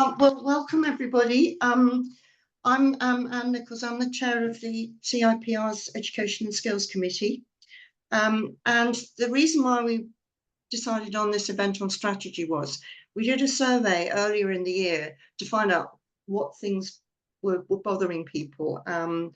Well, welcome everybody. I'm Anne Nichols. I'm the chair of the CIPR's Education and Skills Committee. And the reason why we decided on this event on strategy was we did a survey earlier in the year to find out what things were bothering people. And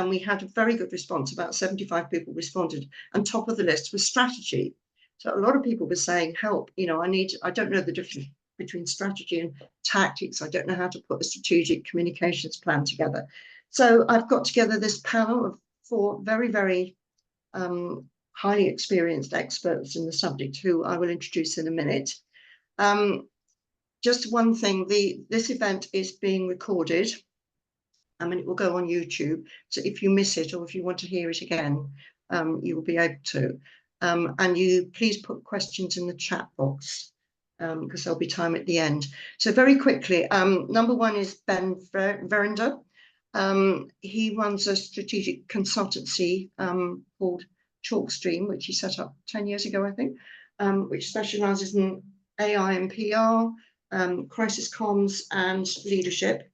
we had a very good response. About 75 people responded, and top of the list was strategy. So a lot of people were saying, help, I don't know the difference between strategy and tactics. I don't know how to put a strategic communications plan together. So I've got together this panel of 4 very, very highly experienced experts in the subject who I will introduce in a minute. Just one thing, this event is being recorded. It will go on YouTube. So if you miss it or if you want to hear it again, you will be able to. And you please put questions in the chat box because there'll be time at the end. So very quickly, number 1 is Ben Verinder. He runs a strategic consultancy called Chalkstream, which he set up 10 years ago, I think, which specializes in AI and PR, crisis comms and leadership.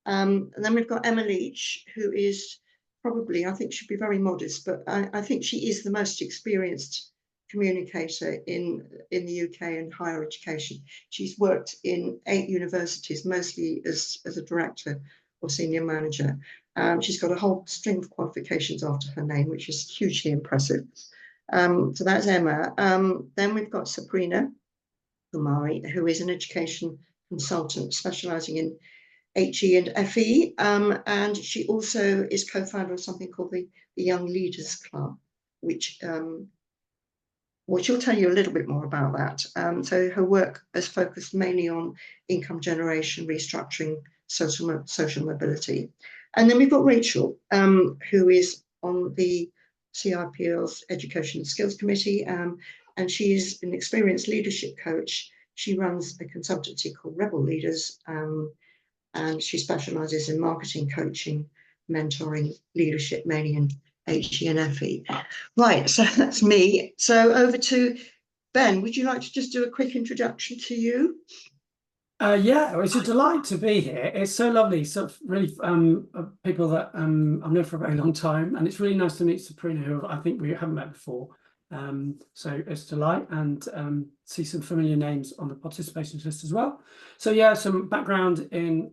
And then we've got Emma Leach, who is probably, I think she'd be very modest, but I think she is the most experienced communicator in the UK in higher education. She's worked in 8 universities, mostly as a director or senior manager. She's got a whole string of qualifications after her name, which is hugely impressive. So that's Emma. Then we've got Sabrina Kumari, who is an education consultant specializing in HE and FE, and she also is co-founder of something called the Young Leaders Club, which she'll tell you a little bit more about that. So her work has focused mainly on income generation, restructuring, social mobility. And then we've got Rachel, who is on the CIPR's Education and Skills Committee, and she is an experienced leadership coach. She runs a consultancy called Rebel Leaders, and she specializes in marketing, coaching, mentoring, leadership, mainly in HE and FE. Right, so that's me. So over to Ben. Would you like to just do a quick introduction to you? Yeah, it's a delight to be here. It's so lovely. So really, people that I've known for a very long time, and it's really nice to meet Sabrina, who I think we haven't met before. So it's a delight, and see some familiar names on the participation list as well. So yeah, some background in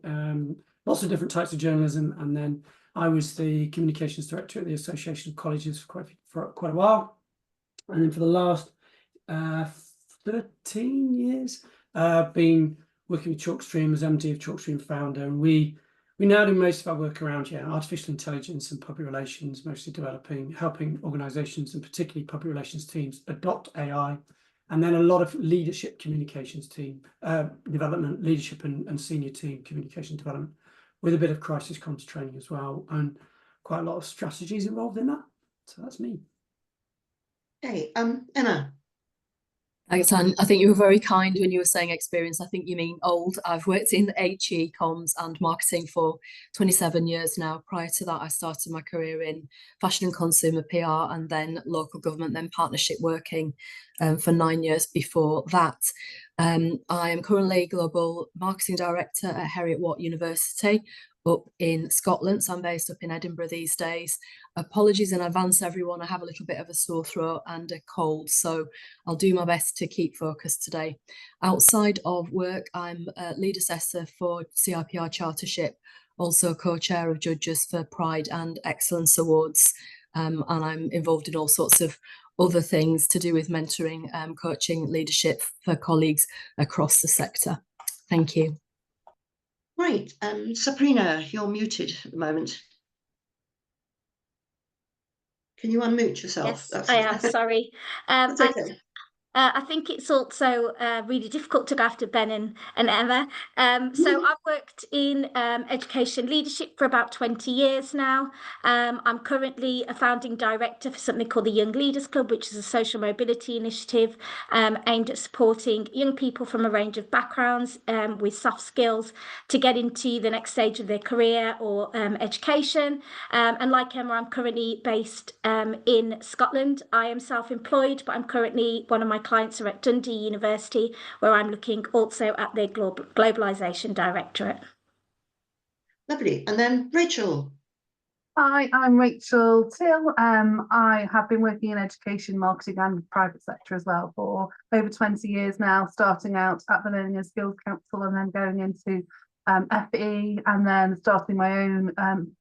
lots of different types of journalism, and then I was the communications director at the Association of Colleges for quite a while, and then for the last 13 years, been working with Chalkstream as MD of Chalkstream founder, and we now do most of our work around artificial intelligence and public relations, mostly helping organisations and particularly public relations teams adopt AI, and then a lot of leadership communications team development, leadership and senior team communication development, with a bit of crisis comms training as well, and quite a lot of strategies involved in that. So that's me. Okay, Emma. Thanks, Anne. I think you were very kind when you were saying experience. I think you mean old. I've worked in HE, comms and marketing for 27 years now. Prior to that, I started my career in fashion and consumer PR, and then local government, then partnership working for 9 years before that. I am currently Global Marketing Director at Heriot-Watt University up in Scotland. So I'm based up in Edinburgh these days. Apologies in advance, everyone. I have a little bit of a sore throat and a cold, so I'll do my best to keep focused today. Outside of work, I'm a lead assessor for CIPR Chartership, also co-chair of judges for Pride and Excellence Awards, and I'm involved in all sorts of other things to do with mentoring, coaching, leadership for colleagues across the sector. Thank you. Right, Sabrina, you're muted at the moment. Can you unmute yourself? Yes, I am, sorry. That's okay. I think it's also really difficult to go after Ben and Emma. So I've worked in education leadership for about 20 years now. I'm currently a founding director for something called the Young Leaders Club, which is a social mobility initiative aimed at supporting young people from a range of backgrounds with soft skills to get into the next stage of their career or education. And like Emma, I'm currently based in Scotland. I am self-employed, but I'm currently, one of my clients are at Dundee University, where I'm looking also at their Globalisation Directorate. Lovely. And then Rachel. Hi, I'm Rachel Till. I have been working in education, marketing and private sector as well for over 20 years now, starting out at the Learning and Skills Council and then going into FE, and then starting my own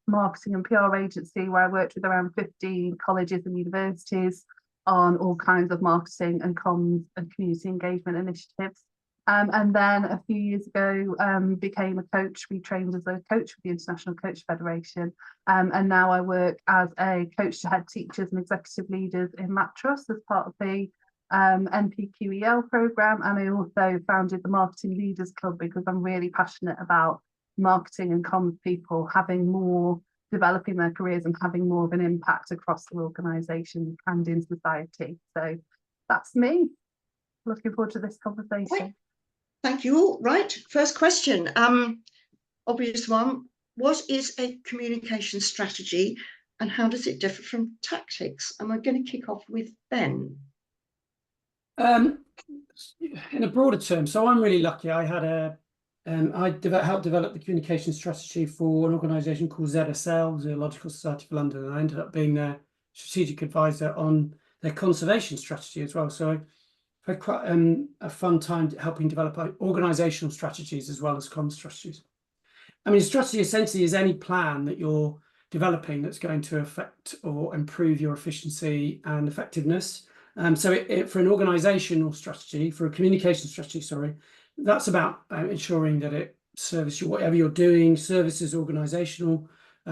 marketing and PR agency where I worked with around 15 colleges and universities on all kinds of marketing and comms and community engagement initiatives. And then a few years ago, became a coach, retrained as a coach with the International Coach Federation. And now I work as a coach to head teachers and executive leaders in Mattress as part of the NPQEL programme. And I also founded the Marketing Leaders Club because I'm really passionate about marketing and comms people having more, developing their careers and having more of an impact across the organisation and in society. So that's me. Looking forward to this conversation. Right. Thank you all. Right, first question, obvious one. What is a communication strategy and how does it differ from tactics? And we're going to kick off with Ben. In a broader term, so I'm really lucky. I had helped develop the communication strategy for an organisation called ZSL, Zoological Society of London, and I ended up being their strategic advisor on their conservation strategy as well. So I've had quite a fun time helping develop organisational strategies as well as comms strategies. I mean, strategy essentially is any plan that you're developing that's going to affect or improve your efficiency and effectiveness. So for an organisational strategy, for a communication strategy, sorry, that's about ensuring that it serves you, whatever you're doing, services organisational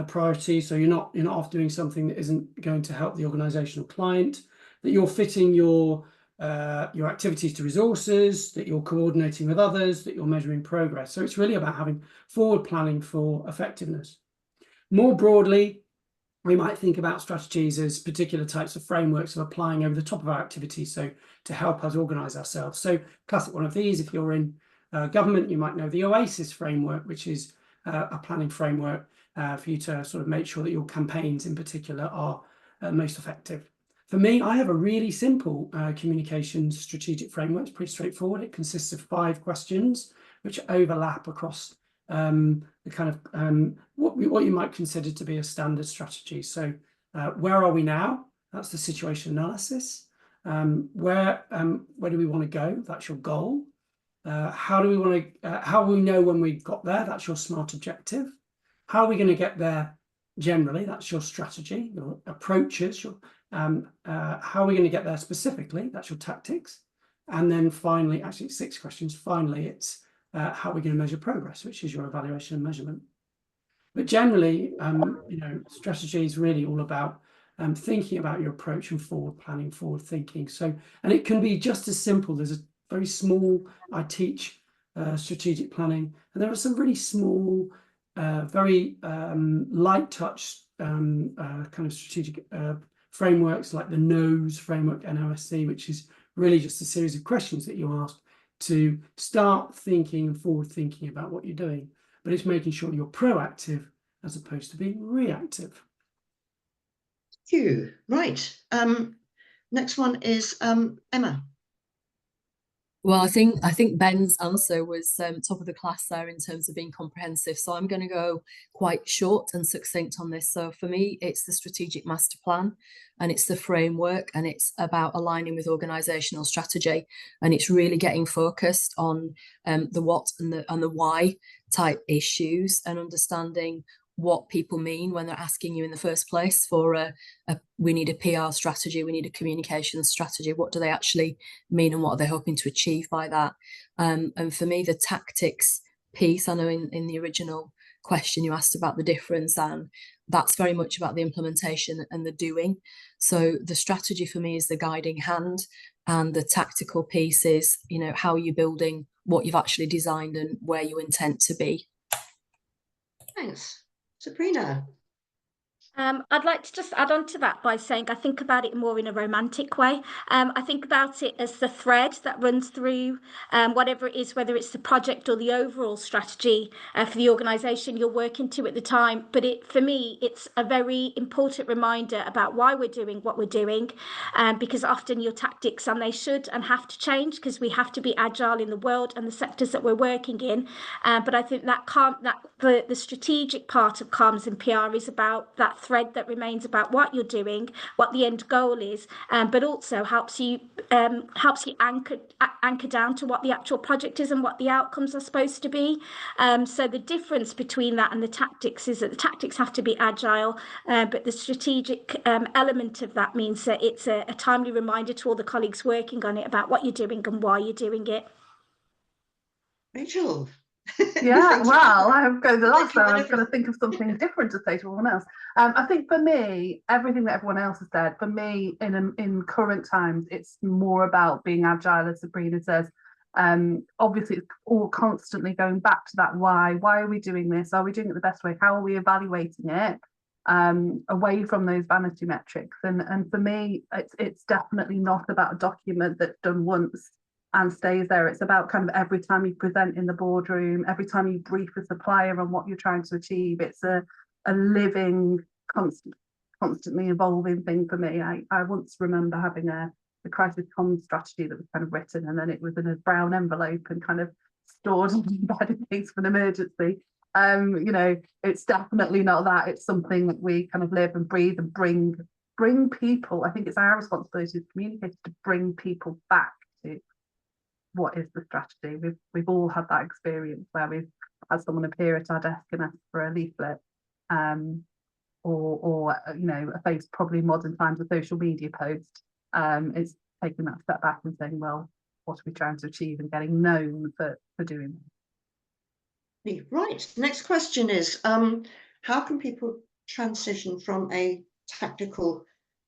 priority. So you're not off doing something that isn't going to help the organisational client, that you're fitting your activities to resources, that you're coordinating with others, that you're measuring progress. So it's really about having forward planning for effectiveness. More broadly, we might think about strategies as particular types of frameworks of applying over the top of our activities, so to help us organise ourselves. So classic one of these, if you're in government, you might know the OASIS framework, which is a planning framework for you to sort of make sure that your campaigns in particular are most effective. For me, I have a really simple communications strategic framework. It's pretty straightforward. It consists of 5 questions which overlap across the kind of what you might consider to be a standard strategy. So where are we now? That's the situation analysis. Where do we want to go? That's your goal. How do we want to? How will we know when we've got there? That's your SMART objective. How are we going to get there? Generally, that's your strategy, your approaches. Your how are we going to get there specifically? That's your tactics. And then finally, actually 6 questions. Finally, it's how are we going to measure progress, which is your evaluation and measurement. But generally, strategy is really all about thinking about your approach and forward planning, forward thinking. So, and it can be just as simple. There's a very small, I teach strategic planning, and there are some really small, very light touch kind of strategic frameworks like the NOS framework, NOSC, which is really just a series of questions that you ask to start thinking and forward thinking about what you're doing, but it's making sure you're proactive as opposed to being reactive. Thank you. Right. Next one is Emma. Well, I think Ben's answer was top of the class there in terms of being comprehensive. So I'm going to go quite short and succinct on this. So for me, it's the strategic master plan, and it's the framework, and it's about aligning with organisational strategy, and it's really getting focused on the what and the why type issues, and understanding what people mean when they're asking you in the first place for we need a PR strategy, we need a communication strategy. What do they actually mean, and what are they hoping to achieve by that? And for me, the tactics piece, I know in the original question you asked about the difference, and that's very much about the implementation and the doing. So the strategy for me is the guiding hand, and the tactical piece is, how are you building what you've actually designed and where you intend to be. Thanks. Sabrina. I'd like to just add on to that by saying I think about it more in a romantic way. I think about it as the thread that runs through whatever it is, whether it's the project or the overall strategy for the organisation you're working to at the time. But for me, it's a very important reminder about why we're doing what we're doing, because often your tactics, and they should and have to change, because we have to be agile in the world and the sectors that we're working in. But I think that the strategic part of comms and PR is about that thread that remains about what you're doing, what the end goal is, but also helps you anchor down to what the actual project is and what the outcomes are supposed to be. So the difference between that and the tactics is that the tactics have to be agile, but the strategic element of that means that it's a timely reminder to all the colleagues working on it about what you're doing and why you're doing it. Rachel. Yeah, well, I'm going the last Like time. I was going to think of something different to say to everyone else. I think for me, everything that everyone else has said, for me, in current times, it's more about being agile, as Sabrina says. Obviously, it's all constantly going back to that why. Why are we doing this? Are we doing it the best way? How are we evaluating it? Away from those vanity metrics. And for me, it's definitely not about a document that's done once and stays there. It's about kind of every time you present in the boardroom, every time you brief a supplier on what you're trying to achieve. It's a living, constantly evolving thing for me. I once remember having a crisis comms strategy that was kind of written, and then it was in a brown envelope and kind of stored in bed in case of an emergency. You know, it's definitely not that. It's something that we kind of live and breathe and bring people. I think it's our responsibility as communicators to bring people back to what is the strategy. We've all had that experience where we've had someone appear at our desk and ask for a leaflet, or you know, a face, probably in modern times, a social media post. It's taking that step back and saying, well, what are we trying to achieve, and getting known for doing that. Right, next question is, how can people transition from a tactical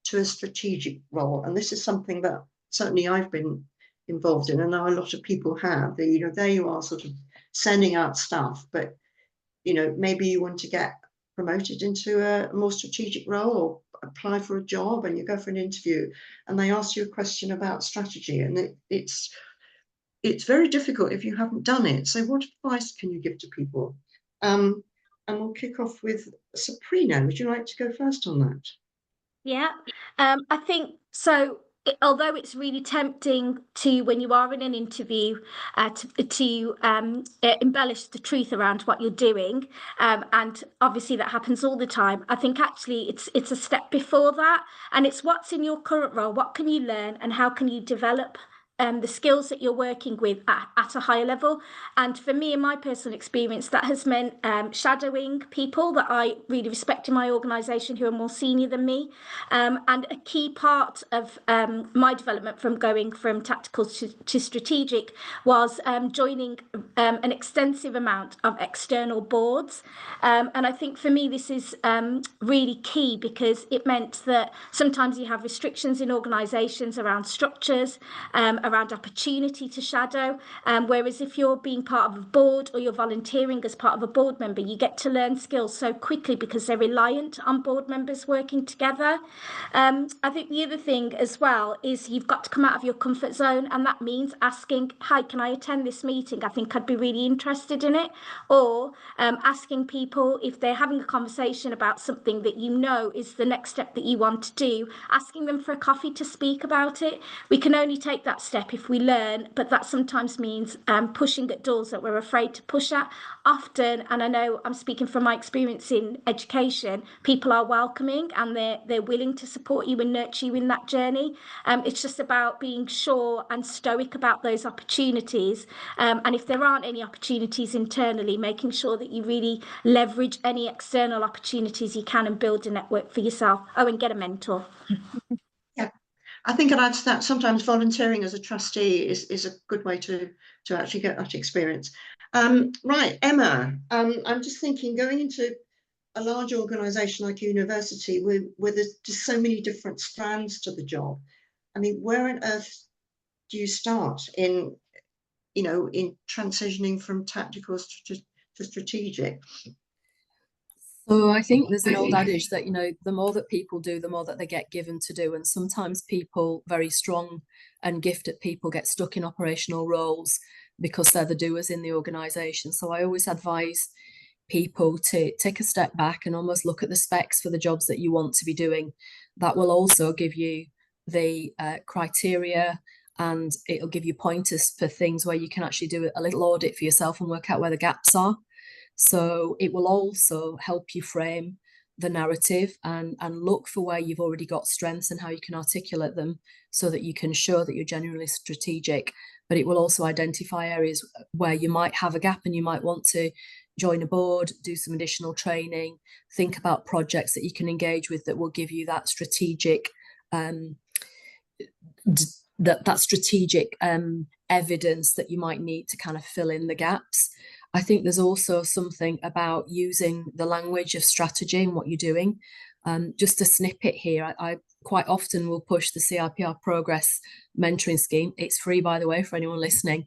to a strategic role? And this is something that certainly I've been involved in, and now a lot of people have. You know, there you are sort of sending out stuff, but you know, maybe you want to get promoted into a more strategic role, or apply for a job, and you go for an interview and they ask you a question about strategy, and it's very difficult if you haven't done it. So what advice can you give to people? And we'll kick off with Sabrina. Would you like to go first on that? Yeah, I think so. Although it's really tempting to, when you are in an interview, to embellish the truth around what you're doing, and obviously that happens all the time, I think actually it's a step before that, and it's what's in your current role, what can you learn, and how can you develop the skills that you're working with at a higher level. And for me, in my personal experience, that has meant shadowing people that I really respect in my organisation who are more senior than me. And a key part of my development from going from tactical to strategic was joining an extensive amount of external boards. And I think for me, this is really key, because it meant that sometimes you have restrictions in organisations around structures, around opportunity to shadow, whereas if you're being part of a board or you're volunteering as part of a board member, you get to learn skills so quickly because they're reliant on board members working together. I think the other thing as well is you've got to come out of your comfort zone, and that means asking, hi, can I attend this meeting? I think I'd be really interested in it. Or asking people if they're having a conversation about something that you know is the next step that you want to do, asking them for a coffee to speak about it. We can only take that step if we learn, but that sometimes means pushing at doors that we're afraid to push at. Often, and I know I'm speaking from my experience in education, people are welcoming and they're willing to support you and nurture you in that journey. It's just about being sure and stoic about those opportunities, and if there aren't any opportunities internally, making sure that you really leverage any external opportunities you can and build a network for yourself. Oh, and get a mentor. Yeah, I think I'd add to that, sometimes volunteering as a trustee is a good way to actually get that experience. Right, Emma, I'm just thinking, going into a large organisation like a university where there's just so many different strands to the job, I mean, where on earth do you start in transitioning from tactical to strategic? So I think there's an old adage that, you know, the more that people do, the more that they get given to do. And sometimes people, very strong and gifted people, get stuck in operational roles because they're the doers in the organisation. So I always advise people to take a step back and almost look at the specs for the jobs that you want to be doing. That will also give you the criteria, and it'll give you pointers for things where you can actually do a little audit for yourself and work out where the gaps are. So it will also help you frame the narrative and look for where you've already got strengths and how you can articulate them so that you can show that you're genuinely strategic. But it will also identify areas where you might have a gap and you might want to join a board, do some additional training, think about projects that you can engage with that will give you that strategic evidence that you might need to kind of fill in the gaps. I think there's also something about using the language of strategy and what you're doing. Just a snippet here, I quite often will push the CIPR Progress mentoring scheme. It's free, by the way, for anyone listening,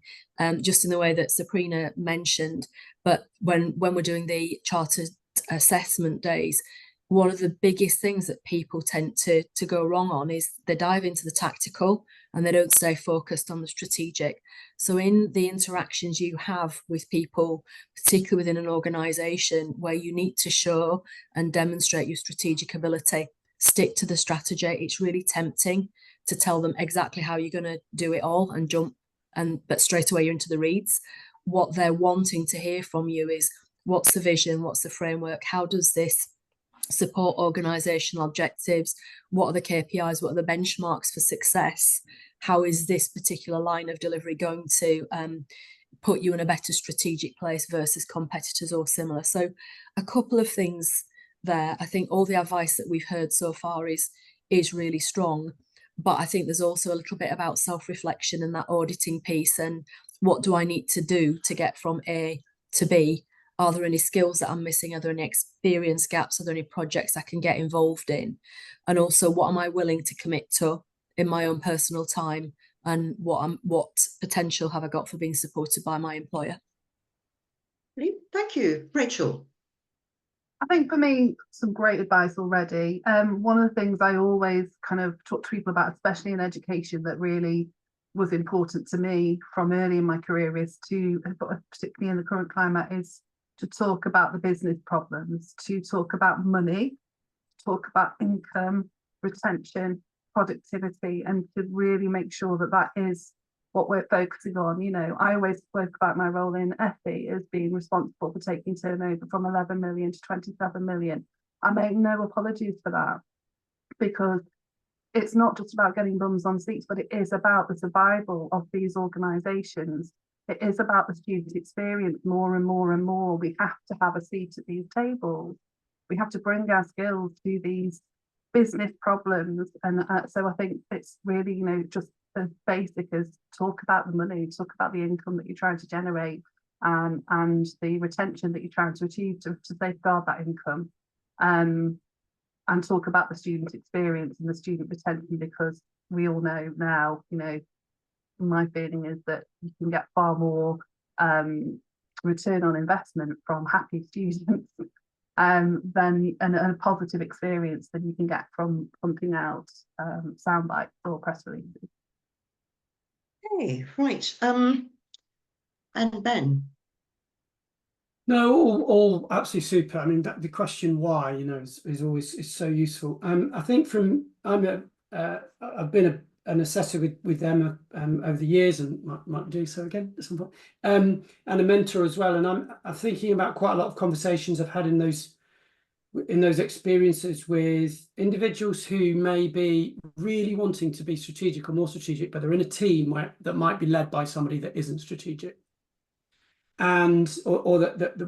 just in the way that Sabrina mentioned. But when we're doing the chartered assessment days, one of the biggest things that people tend to go wrong on is they dive into the tactical and they don't stay focused on the strategic. So in the interactions you have with people, particularly within an organisation where you need to show and demonstrate your strategic ability, stick to the strategy. It's really tempting to tell them exactly how you're going to do it all and jump, but straight away you're into the reads. What they're wanting to hear from you is, what's the vision, what's the framework, how does this support organisational objectives, what are the KPIs, what are the benchmarks for success, how is this particular line of delivery going to put you in a better strategic place versus competitors or similar. So a couple of things there. I think all the advice that we've heard so far is really strong, but I think there's also a little bit about self-reflection and that auditing piece, and what do I need to do to get from A to B? Are there any skills that I'm missing? Are there any experience gaps? Are there any projects I can get involved in? And also, what am I willing to commit to in my own personal time? And what potential have I got for being supported by my employer? Thank you, Rachel. I think for me, some great advice already. One of the things I always kind of talk to people about, especially in education, that really was important to me from early in my career is to, particularly in the current climate, is to talk about the business problems, to talk about money, talk about income, retention, productivity, and to really make sure that that is what we're focusing on. You know, I always spoke about my role in FE as being responsible for taking turnover from 11 million to 27 million. I make no apologies for that, because it's not just about getting bums on seats, but it is about the survival of these organisations. It is about the student experience more and more and more. We have to have a seat at these tables. We have to bring our skills to these business problems. And so I think it's really, you know, just as basic as talk about the money, talk about the income that you're trying to generate, and the retention that you're trying to achieve to safeguard that income. And talk about the student experience and the student retention, because we all know now, you know, my feeling is that you can get far more return on investment from happy students than and a positive experience than you can get from pumping out sound bites or press releases. Okay, right. And Ben. No, all absolutely super. I mean, the question why, you know, is always so useful. I think I've been an assessor with Emma over the years, and might do so again at some point, and a mentor as well. And I'm thinking about quite a lot of conversations I've had in those experiences with individuals who may be really wanting to be strategic or more strategic, but they're in a team that might be led by somebody that isn't strategic. And or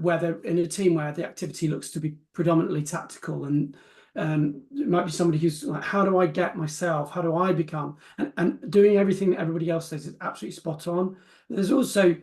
where they're in a team where the activity looks to be predominantly tactical, and it might be somebody who's like, how do I get myself, how do I become, and doing everything that everybody else says is absolutely spot on. There's also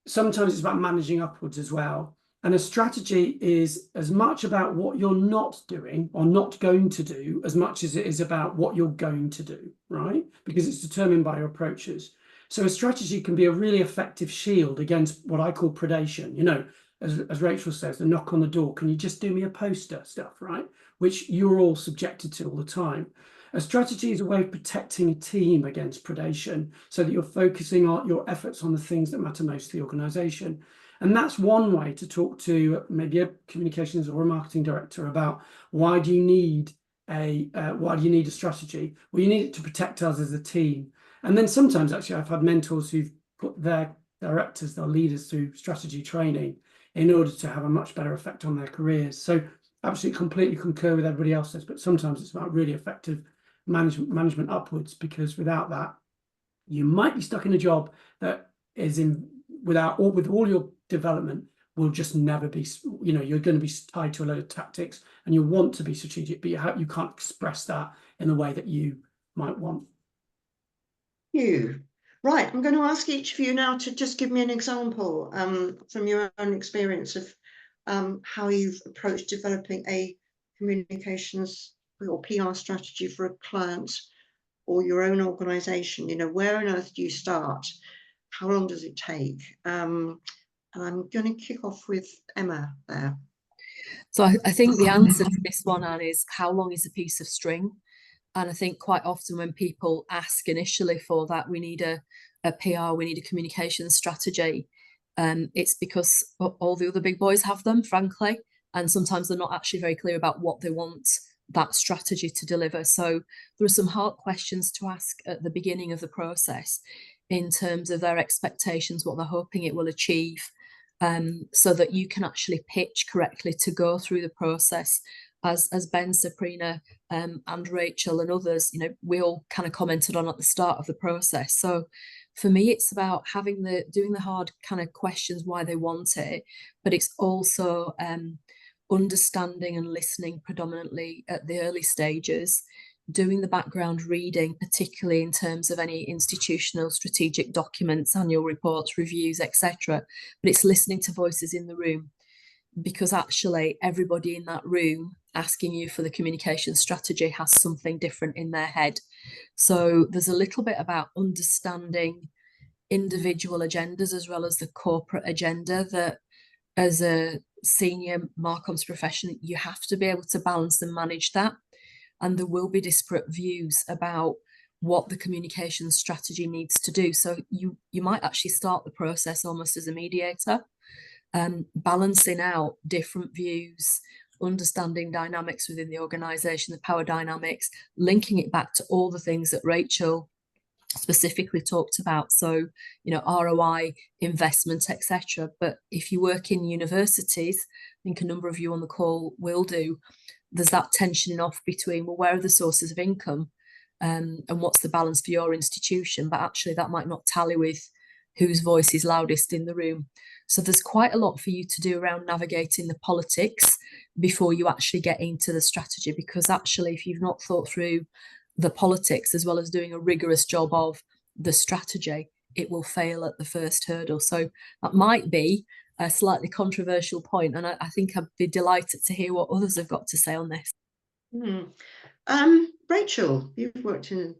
sometimes it's about managing upwards as well, and a strategy is as much about what you're not doing or not going to do as much as it is about what you're going to do, right? Because it's determined by your approaches. So a strategy can be a really effective shield against what I call predation. You know, as Rachel says, the knock on the door, can you just do me a poster stuff, right? Which you're all subjected to all the time. A strategy is a way of protecting a team against predation so that you're focusing on your efforts on the things that matter most to the organization. And that's one way to talk to maybe a communications or a marketing director about why do you need a strategy? Well, you need it to protect us as a team. And then sometimes actually I've had mentors who've put their directors, their leaders through strategy training in order to have a much better effect on their careers. So absolutely completely concur with everybody else says, but sometimes it's about really effective management upwards, because without that, you might be stuck in a job that is with all your development will just never be, you're going to be tied to a load of tactics, and you want to be strategic, but you can't express that in the way that you might want. Right, I'm going to ask each of you now to just give me an example from your own experience of how you've approached developing a communications or PR strategy for a client or your own organisation. Where on earth do you start? How long does it take? And I'm going to kick off with Emma there. So I think the answer to this one, Anne, is how long is a piece of string? And I think quite often when people ask initially for that, we need a PR, we need a communication strategy. It's because all the other big boys have them, frankly, and sometimes they're not actually very clear about what they want that strategy to deliver. So there are some hard questions to ask at the beginning of the process in terms of their expectations, what they're hoping it will achieve, so that you can actually pitch correctly to go through the process. As Ben, Sabrina, and Rachel and others, we all kind of commented on at the start of the process. So for me, it's about doing the hard kind of questions why they want it, but it's also understanding and listening predominantly at the early stages, doing the background reading, particularly in terms of any institutional strategic documents, annual reports, reviews, etc. But it's listening to voices in the room, because actually everybody in that room asking you for the communication strategy has something different in their head. So there's a little bit about understanding individual agendas as well as the corporate agenda, that as a senior marcoms professional, you have to be able to balance and manage that. And there will be disparate views about what the communication strategy needs to do. So you might actually start the process almost as a mediator, balancing out different views, understanding dynamics within the organisation, the power dynamics, linking it back to all the things that Rachel specifically talked about. So, ROI, investment, etc. But if you work in universities, I think a number of you on the call will do, there's that tensioning off between, well, where are the sources of income, and what's the balance for your institution? But actually that might not tally with whose voice is loudest in the room. So there's quite a lot for you to do around navigating the politics before you actually get into the strategy, because actually if you've not thought through the politics as well as doing a rigorous job of the strategy, it will fail at the first hurdle. So that might be a slightly controversial point, and I think I'd be delighted to hear what others have got to say on this. Rachel, you've worked in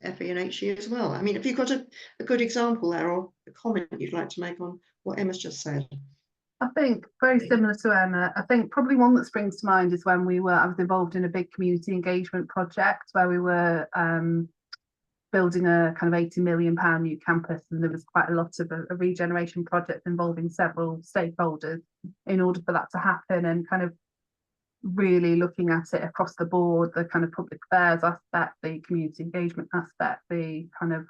FE and HE as well. I mean, have you got a good example there, or a comment you'd like to make on what Emma's just said? I think very similar to Emma. I think probably one that springs to mind is when I was involved in a big community engagement project where we were building a kind of £80 million new campus, and there was quite a lot of a regeneration project involving several stakeholders in order for that to happen, and kind of really looking at it across the board, the kind of public affairs aspect, the community engagement aspect, the kind of,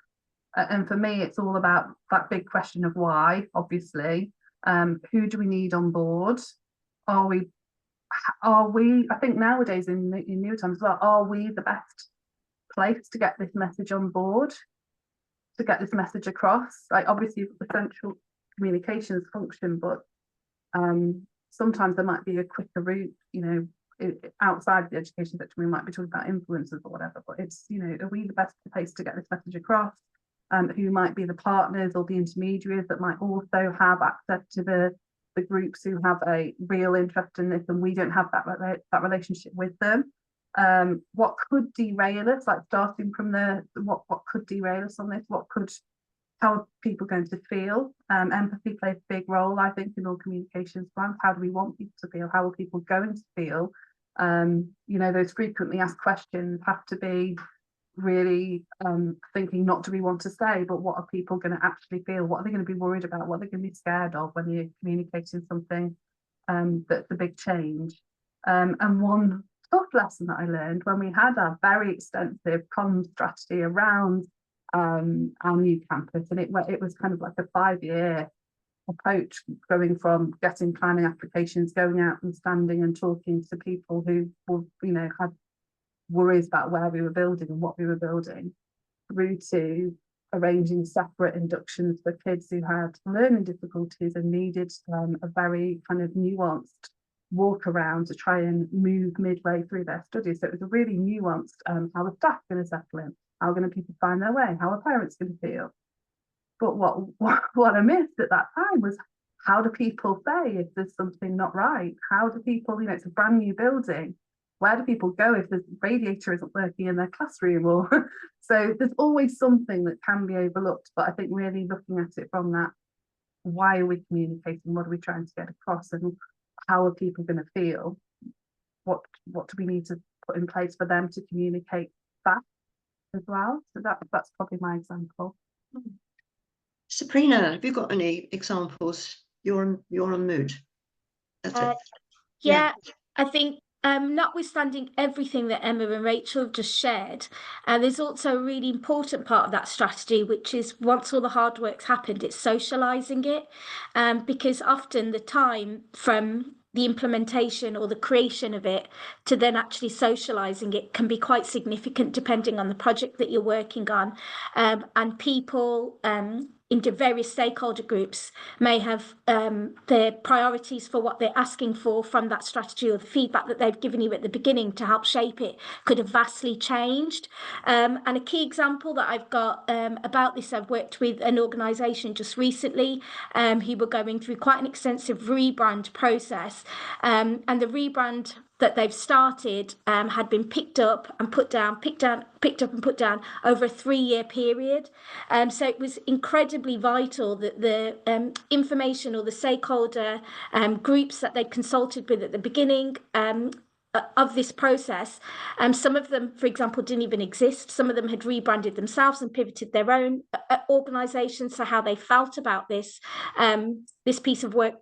and for me it's all about that big question of why, obviously. Who do we need on board? Are we, I think nowadays in newer times as well, are we the best place to get this message on board, to get this message across? Like, obviously you've got the central communications function, but sometimes there might be a quicker route, outside the education sector. We might be talking about influencers or whatever, but it's, are we the best place to get this message across? Who might be the partners or the intermediaries that might also have access to the groups who have a real interest in this, and we don't have that relationship with them? What could derail us, like starting from what could derail us on this? What could how are people going to feel? Empathy plays a big role, I think, in all communications plans. How do we want people to feel? How are people going to feel? You know, those frequently asked questions have to be really thinking not do we want to say, but what are people going to actually feel? What are they going to be worried about? What are they going to be scared of when you're communicating something that's a big change? And one tough lesson that I learned when we had our very extensive comms strategy around our new campus, and it was kind of like a 5-year approach, going from getting planning applications, going out and standing and talking to people who were, you know, had worries about where we were building and what we were building, through to arranging separate inductions for kids who had learning difficulties and needed a very kind of nuanced walk around to try and move midway through their studies. So it was a really nuanced, how are staff going to settle in? How are going to people find their way? How are parents going to feel? But what I missed at that time was, how do people say if there's something not right? How do people, you know, it's a brand new building. Where do people go if the radiator isn't working in their classroom? Or so there's always something that can be overlooked. But I think really looking at it from that, why are we communicating? What are we trying to get across? And how are people going to feel? What do we need to put in place for them to communicate back as well? So that's probably my example. Sabrina, have you got any examples? You're on mood. That's it. Yeah, I think notwithstanding everything that Emma and Rachel have just shared, there's also a really important part of that strategy, which is once all the hard work's happened, it's socialising it, because often the time from the implementation or the creation of it to then actually socialising it can be quite significant depending on the project that you're working on, and people into various stakeholder groups may have their priorities for what they're asking for from that strategy, or the feedback that they've given you at the beginning to help shape it could have vastly changed. And a key example that I've got about this, I've worked with an organisation just recently who were going through quite an extensive rebrand process, and the rebrand that they've started had been picked up and put down, picked up and put down over a 3-year period. So it was incredibly vital that the information or the stakeholder groups that they consulted with at the beginning of this process, some of them, for example, didn't even exist. Some of them had rebranded themselves and pivoted their own organisations. So how they felt about this piece of work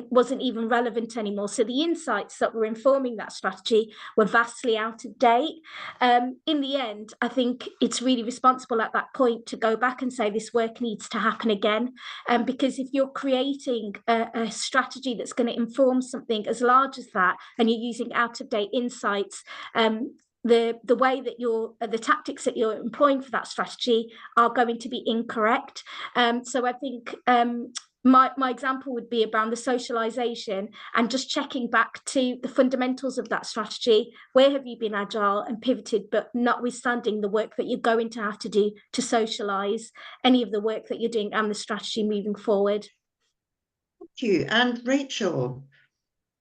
wasn't even relevant anymore. So the insights that were informing that strategy were vastly out of date. In the end, I think it's really responsible at that point to go back and say this work needs to happen again. Because if you're creating a strategy that's going to inform something as large as that, and you're using out of date insights, the way that the tactics that you're employing for that strategy are going to be incorrect. So I think my example would be around the socialisation and just checking back to the fundamentals of that strategy. Where have you been agile and pivoted, but notwithstanding the work that you're going to have to do to socialise any of the work that you're doing and the strategy moving forward? Thank you. And Rachel,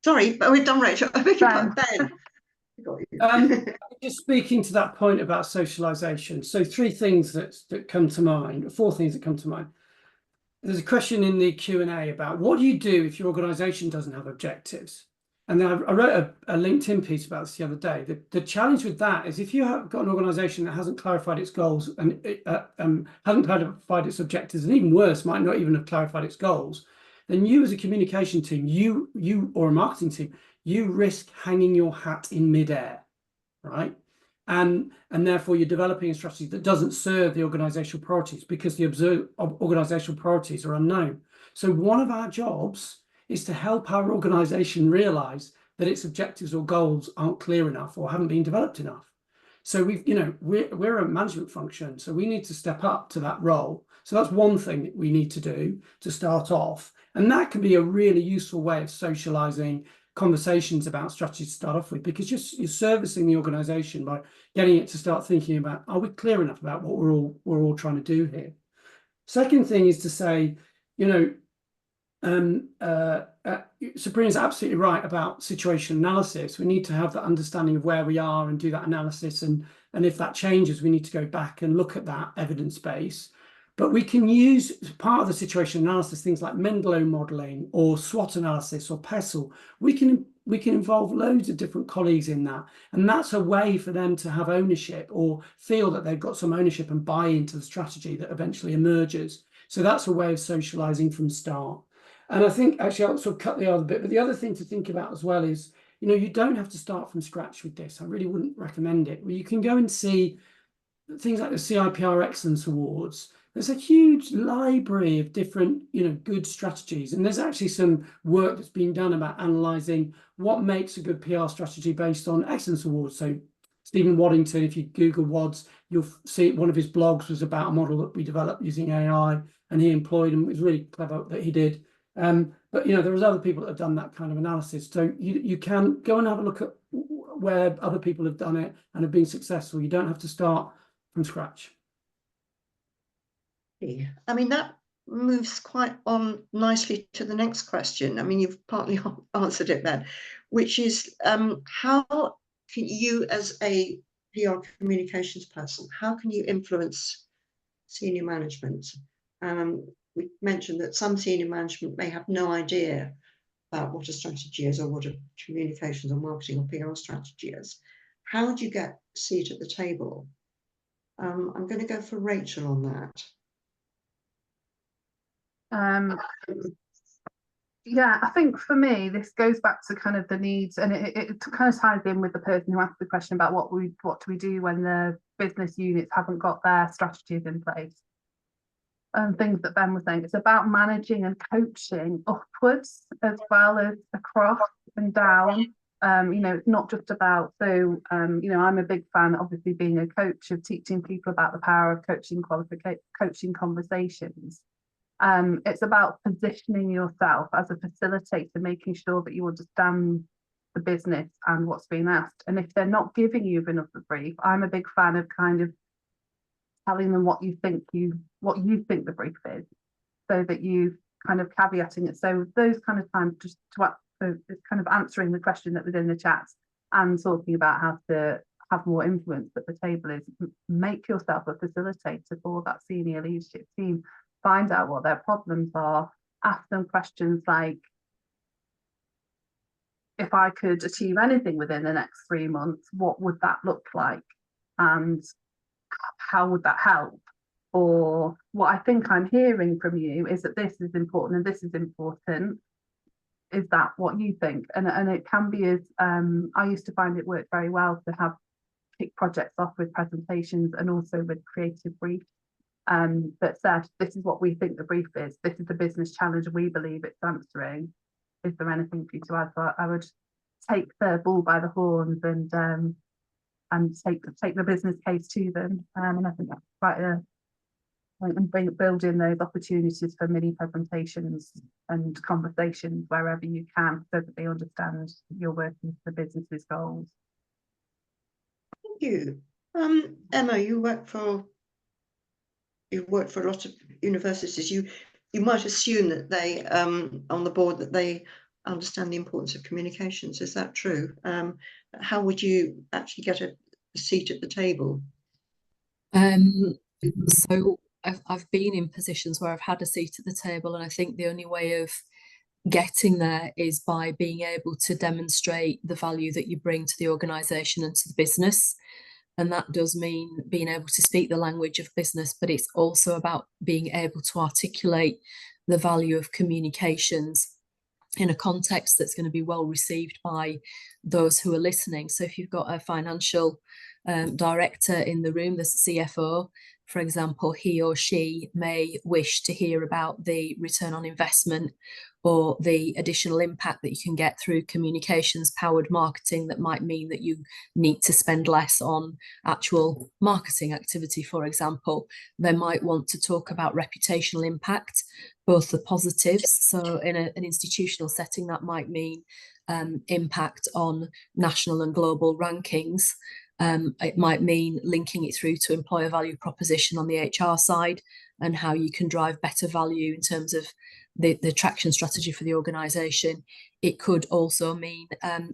sorry, but we've done Rachel. I beg your pardon, Ben. Just speaking to that point about socialisation, so 3 things that come to mind, or 4 things that come to mind. There's a question in the Q&A about what do you do if your organisation doesn't have objectives? And then I wrote a LinkedIn piece about this the other day. The challenge with that is if you have got an organisation that hasn't clarified its goals and hasn't clarified its objectives, and even worse, might not even have clarified its goals, then you as a communication team, you or a marketing team, you risk hanging your hat in midair, right? And therefore you're developing a strategy that doesn't serve the organizational priorities because the organizational priorities are unknown. So one of our jobs is to help our organization realize that its objectives or goals aren't clear enough or haven't been developed enough. So we're a management function, so we need to step up to that role. So that's one thing that we need to do to start off. And that can be a really useful way of socializing conversations about strategy to start off with, because you're servicing the organization by getting it to start thinking about, are we clear enough about what we're all trying to do here? Second thing is to say, Sabrina's absolutely right about situation analysis. We need to have that understanding of where we are and do that analysis, and if that changes, we need to go back and look at that evidence base. But we can use part of the situation analysis, things like Mendeley modelling or SWOT analysis or PESTLE. We can involve loads of different colleagues in that. And that's a way for them to have ownership or feel that they've got some ownership and buy into the strategy that eventually emerges. So that's a way of socialising from start. And I think, actually, I'll sort of cut the other bit, but the other thing to think about as well is, you know, you don't have to start from scratch with this. I really wouldn't recommend it. Well, you can go and see things like the CIPR Excellence Awards. There's a huge library of different, you know, good strategies. And there's actually some work that's been done about analysing what makes a good PR strategy based on Excellence Awards. So Stephen Waddington, if you Google WADS, you'll see one of his blogs was about a model that we developed using AI, and he employed, and it was really clever that he did. But, you know, there was other people that have done that kind of analysis. So you can go and have a look at where other people have done it and have been successful. You don't have to start from scratch. I mean, that moves quite on nicely to the next question. I mean, you've partly answered it then, which is how can you, as a PR communications person, how can you influence senior management? We mentioned that some senior management may have no idea about what a strategy is or what a communications or marketing or PR strategy is. How do you get a seat at the table? I'm going to go for Rachel on that. Yeah, I think for me, this goes back to kind of the needs, and it kind of ties in with the person who asked the question about what do we do when the business units haven't got their strategies in place. And things that Ben was saying, it's about managing and coaching upwards as well as across and down. You know, it's not just about, so you know, I'm a big fan, obviously being a coach, of teaching people about the power of coaching conversations. It's about positioning yourself as a facilitator, making sure that you understand the business and what's being asked. And if they're not giving you enough of a brief, I'm a big fan of kind of telling them what you think the brief is, so that you kind of caveating it. So those kind of times, just to it's kind of answering the question that was in the chat and talking about how to have more influence at the table, is make yourself a facilitator for that senior leadership team. Find out what their problems are, ask them questions like, if I could achieve anything within the next 3 months, what would that look like? And how would that help? Or what I think I'm hearing from you is that this is important and this is important. Is that what you think? And it can be as, I used to find it worked very well to have kick projects off with presentations and also with creative briefs. That said, this is what we think the brief is. This is the business challenge we believe it's answering. Is there anything for you to add? So I would take the bull by the horns and take the business case to them. And I think that's quite and building those opportunities for mini presentations and conversations wherever you can, so that they understand you're working for the business's goals. Thank you. Emma, you work for a lot of universities. You might assume that they on the board that they understand the importance of communications. Is that true? How would you actually get a seat at the table? So I've been in positions where I've had a seat at the table, and I think the only way of getting there is by being able to demonstrate the value that you bring to the organisation and to the business. And that does mean being able to speak the language of business, but it's also about being able to articulate the value of communications in a context that's going to be well received by those who are listening. So if you've got a financial director in the room, there's a CFO, for example, he or she may wish to hear about the return on investment or the additional impact that you can get through communications powered marketing. That might mean that you need to spend less on actual marketing activity, for example. They might want to talk about reputational impact, both the positives. So in an institutional setting, that might mean impact on national and global rankings. It might mean linking it through to employer value proposition on the HR side, and how you can drive better value in terms of the traction strategy for the organisation. It could also mean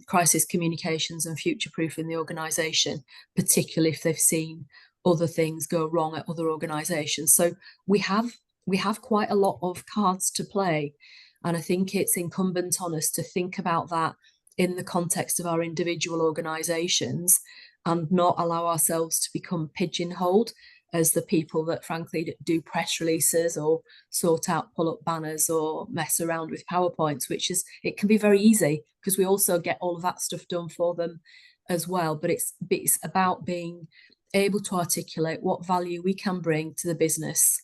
crisis communications and future-proofing the organisation, particularly if they've seen other things go wrong at other organisations. So we have quite a lot of cards to play, and I think it's incumbent on us to think about that in the context of our individual organisations and not allow ourselves to become pigeonholed as the people that frankly do press releases or sort out pull-up banners or mess around with PowerPoints, it can be very easy because we also get all of that stuff done for them as well. But it's about being able to articulate what value we can bring to the business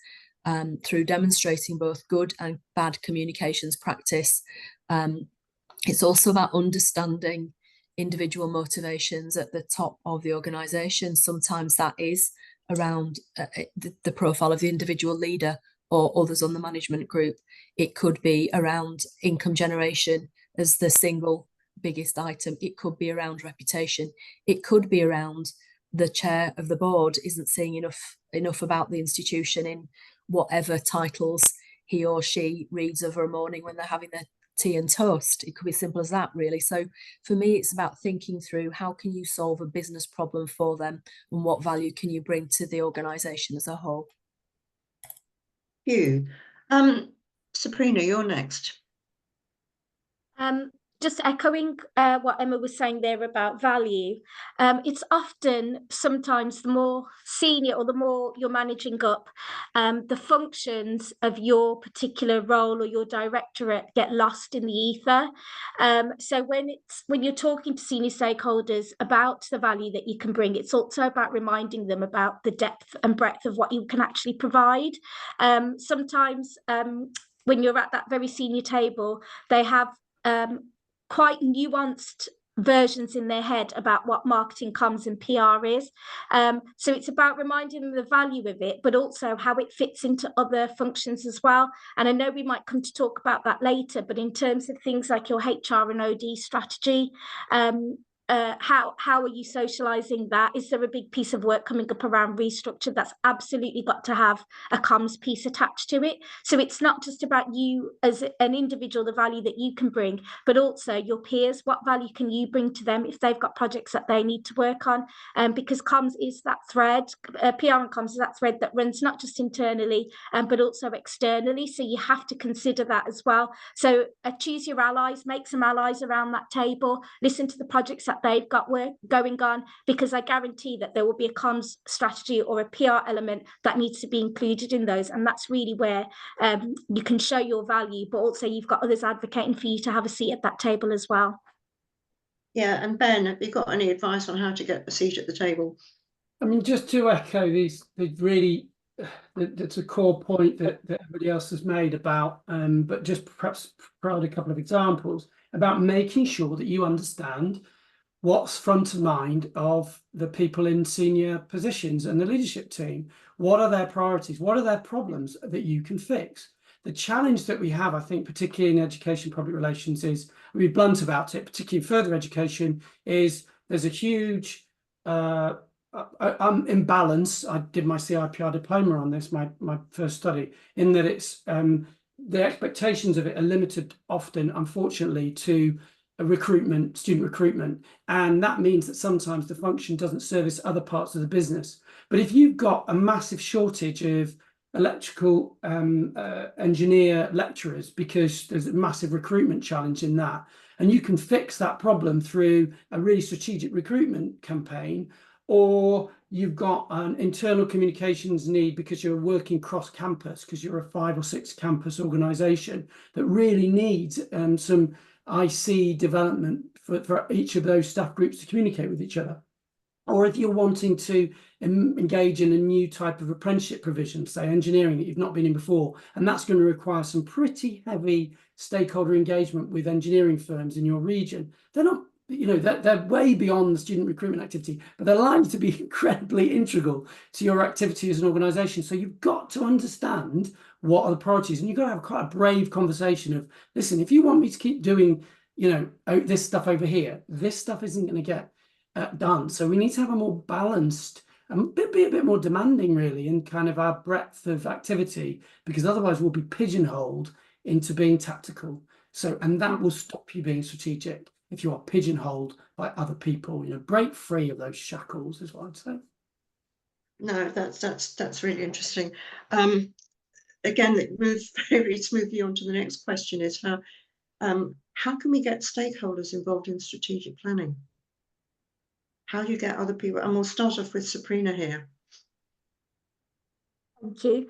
through demonstrating both good and bad communications practice. It's also about understanding individual motivations at the top of the organisation. Sometimes that is around the profile of the individual leader or others on the management group. It could be around income generation as the single biggest item. It could be around reputation. It could be around the chair of the board isn't seeing enough about the institution in whatever titles he or she reads over a morning when they're having their tea and toast. It could be as simple as that, really. So for me, it's about thinking through how can you solve a business problem for them and what value can you bring to the organisation as a whole. You, Sabrina, you're next. Just echoing what Emma was saying there about value, it's often sometimes the more senior or the more you're managing up, the functions of your particular role or your directorate get lost in the ether. So when you're talking to senior stakeholders about the value that you can bring, it's also about reminding them about the depth and breadth of what you can actually provide. Sometimes when you're at that very senior table, they have quite nuanced versions in their head about what marketing, comms and PR is. So it's about reminding them the value of it, but also how it fits into other functions as well. And I know we might come to talk about that later, but in terms of things like your HR and OD strategy, how are you socializing that? Is there a big piece of work coming up around restructure that's absolutely got to have a comms piece attached to it? So it's not just about you as an individual, the value that you can bring, but also your peers. What value can you bring to them if they've got projects that they need to work on? Because comms is that thread, PR and comms is that thread that runs not just internally, but also externally. So you have to consider that as well. So choose your allies, make some allies around that table, listen to the projects that they've got work going on, because I guarantee that there will be a comms strategy or a PR element that needs to be included in those. And that's really where you can show your value, but also you've got others advocating for you to have a seat at that table as well. Yeah, and Ben, have you got any advice on how to get a seat at the table? I mean, just to echo that's a core point that everybody else has made about, but just perhaps provide a couple of examples about making sure that you understand what's front of mind of the people in senior positions and the leadership team. What are their priorities? What are their problems that you can fix? The challenge that we have, I think, particularly in education public relations, is, I'll be blunt about it, particularly in further education, is there's a huge imbalance. I did my CIPR diploma on this, my first study, in that it's the expectations of it are limited often, unfortunately, to student recruitment, and that means that sometimes the function doesn't service other parts of the business. But if you've got a massive shortage of electrical engineer lecturers because there's a massive recruitment challenge in that, and you can fix that problem through a really strategic recruitment campaign, or you've got an internal communications need because you're working cross campus, because you're a 5 or 6 campus organization that really needs some IC development for each of those staff groups to communicate with each other. Or if you're wanting to engage in a new type of apprenticeship provision, say engineering, that you've not been in before, and that's going to require some pretty heavy stakeholder engagement with engineering firms in your region. They're not, they're way beyond the student recruitment activity, but they're likely to be incredibly integral to your activity as an organisation. So you've got to understand what are the priorities, and you've got to have quite a brave conversation of, listen, if you want me to keep doing, this stuff over here, this stuff isn't going to get done. So we need to have a more balanced and be a bit more demanding, really, in kind of our breadth of activity, because otherwise we'll be pigeonholed into being tactical. So, and that will stop you being strategic if you are pigeonholed by other people. Break free of those shackles is what I'd say. No, that's really interesting. Again, it moves very smoothly on to the next question: is how can we get stakeholders involved in strategic planning? How do you get other people? And we'll start off with Sabrina here. Thank you.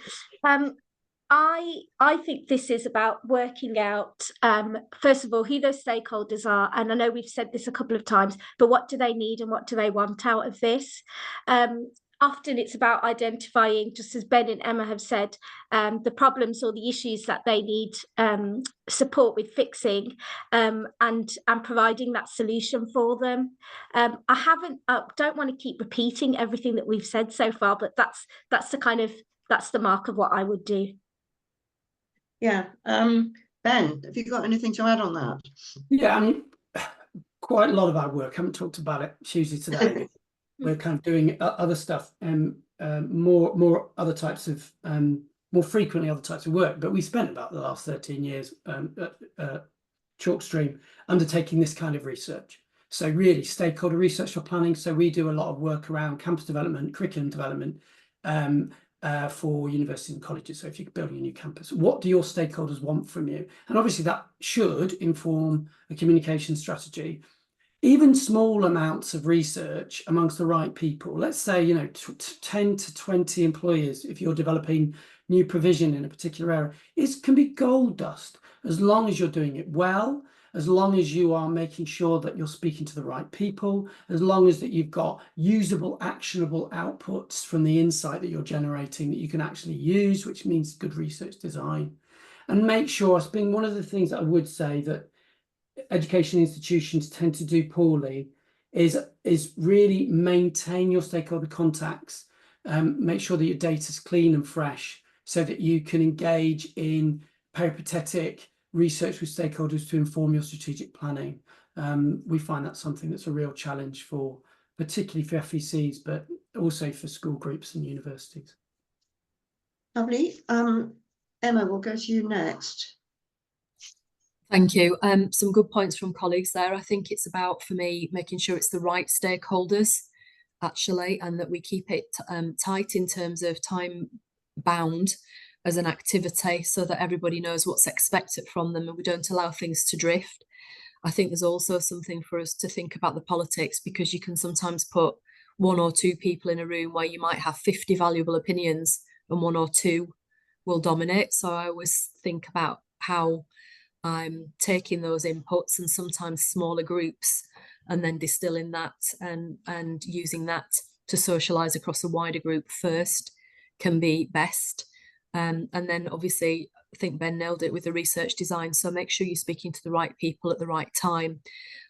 I think this is about working out, first of all, who those stakeholders are. And I know we've said this a couple of times, but what do they need and what do they want out of this? Often it's about identifying, just as Ben and Emma have said, the problems or the issues that they need support with fixing, and providing that solution for them. I don't want to keep repeating everything that we've said so far, but that's the mark of what I would do. Yeah. Ben, have you got anything to add on that? Yeah, I mean, quite a lot of our work, I haven't talked about it hugely today. We're kind of doing other stuff and more other types of, more frequently other types of work. But we spent about the last 13 years at Chalkstream undertaking this kind of research. So really stakeholder research for planning. So we do a lot of work around campus development, curriculum development, for universities and colleges. So if you're building a new campus, what do your stakeholders want from you? And obviously that should inform a communication strategy. Even small amounts of research amongst the right people, let's say, 10 to 20 employers, if you're developing new provision in a particular area, it can be gold dust, as long as you're doing it well, as long as you are making sure that you're speaking to the right people, as long as that you've got usable, actionable outputs from the insight that you're generating that you can actually use, which means good research design. And make sure, it's been one of the things that I would say that education institutions tend to do poorly is really maintain your stakeholder contacts, make sure that your data is clean and fresh so that you can engage in peripatetic research with stakeholders to inform your strategic planning. We find that something that's a real challenge for, particularly for FECs, but also for school groups and universities. Lovely. Emma, we'll go to you next. Thank you. Some good points from colleagues there. I think it's about, for me, making sure it's the right stakeholders, actually, and that we keep it tight in terms of time bound as an activity so that everybody knows what's expected from them and we don't allow things to drift. I think there's also something for us to think about the politics, because you can sometimes put 1 or 2 people in a room where you might have 50 valuable opinions and 1 or 2 will dominate. So I always think about how I'm taking those inputs and sometimes smaller groups and then distilling that and using that to socialize across a wider group first can be best. And then obviously I think Ben nailed it with the research design. So make sure you're speaking to the right people at the right time.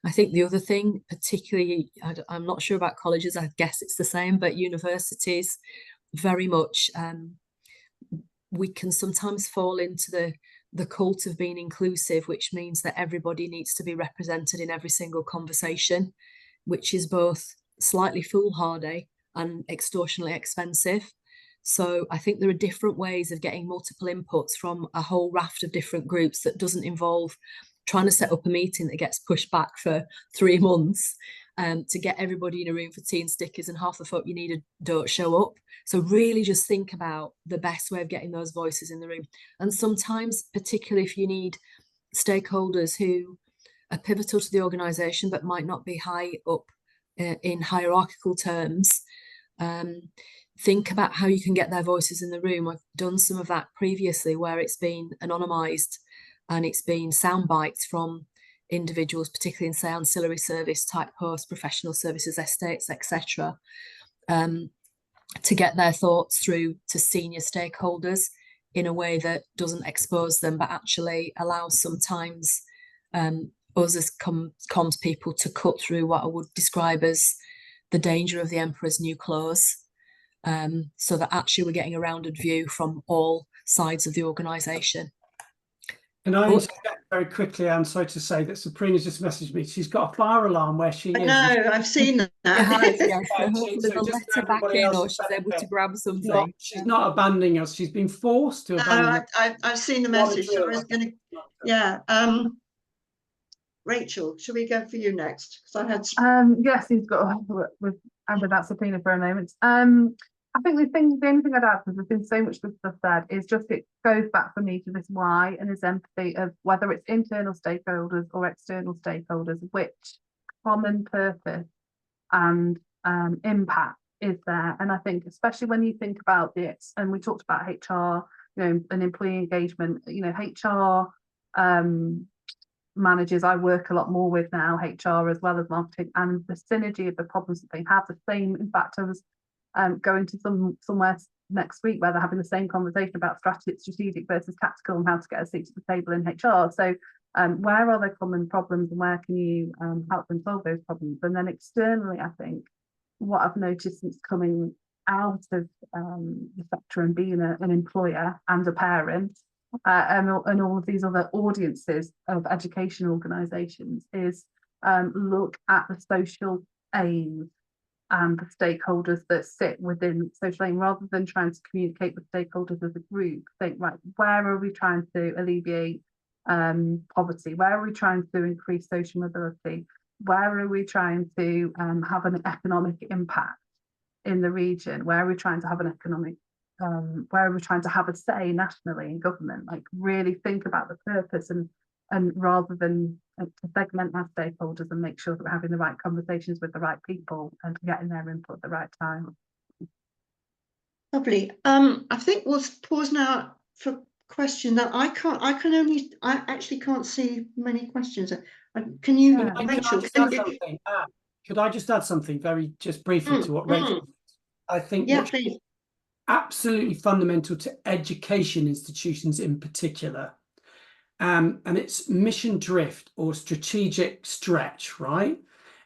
I think the other thing, particularly, I'm not sure about colleges, I guess it's the same, but universities very much, we can sometimes fall into the cult of being inclusive, which means that everybody needs to be represented in every single conversation, which is both slightly foolhardy and extortionately expensive. So I think there are different ways of getting multiple inputs from a whole raft of different groups that doesn't involve trying to set up a meeting that gets pushed back for 3 months to get everybody in a room for tea and stickers and half the folk you needed don't show up. So really just think about the best way of getting those voices in the room. And sometimes, particularly if you need stakeholders who are pivotal to the organisation but might not be high up in hierarchical terms, think about how you can get their voices in the room. I've done some of that previously where it's been anonymised and it's been sound bites from individuals, particularly in, say, ancillary service type posts, professional services, estates, etc., to get their thoughts through to senior stakeholders in a way that doesn't expose them, but actually allows sometimes us as comms people to cut through what I would describe as the danger of the emperor's new clothes, so that actually we're getting a rounded view from all sides of the organisation. Can I interject very quickly? I'm sorry to say that Sabrina's just messaged me. She's got a fire alarm where she is. I know, I've seen that. Yes, hopefully they'll let her back in, or she's able to grab something. She's not abandoning us. She's been forced to abandon us. I've seen the message. So I was going to, yeah. Rachel, shall we go for you next? Because I had. Yes, he's got with that Sabrina for a moment. I think the only thing I'd add, because there's been so much good stuff said, is just it goes back for me to this why and this empathy of whether it's internal stakeholders or external stakeholders, which common purpose and impact is there. And I think especially when you think about this, and we talked about HR, you know, and employee engagement, you know, HR managers I work a lot more with now, HR as well as marketing, and the synergy of the problems that they have, the same. In fact, I was going to somewhere next week where they're having the same conversation about strategic versus tactical and how to get a seat to the table in HR. So where are there common problems and where can you help them solve those problems? And then externally, I think what I've noticed since coming out of the sector and being an employer and a parent and all of these other audiences of education organisations is look at the social aims and the stakeholders that sit within social aim, rather than trying to communicate with stakeholders as a group. Think, right, where are we trying to alleviate poverty? Where are we trying to increase social mobility? Where are we trying to have an economic impact in the region? Where are we trying to have an economic where are we trying to have a say nationally in government? Like, really think about the purpose and rather than to segment our stakeholders and make sure that we're having the right conversations with the right people and getting their input at the right time. Lovely. I think we'll pause now for question. Now I actually can't see many questions. Can you, Yeah. Rachel? Could I just add something very just briefly to what Rachel? I think yeah, please. Absolutely fundamental to education institutions in particular. And it's mission drift or strategic stretch, right?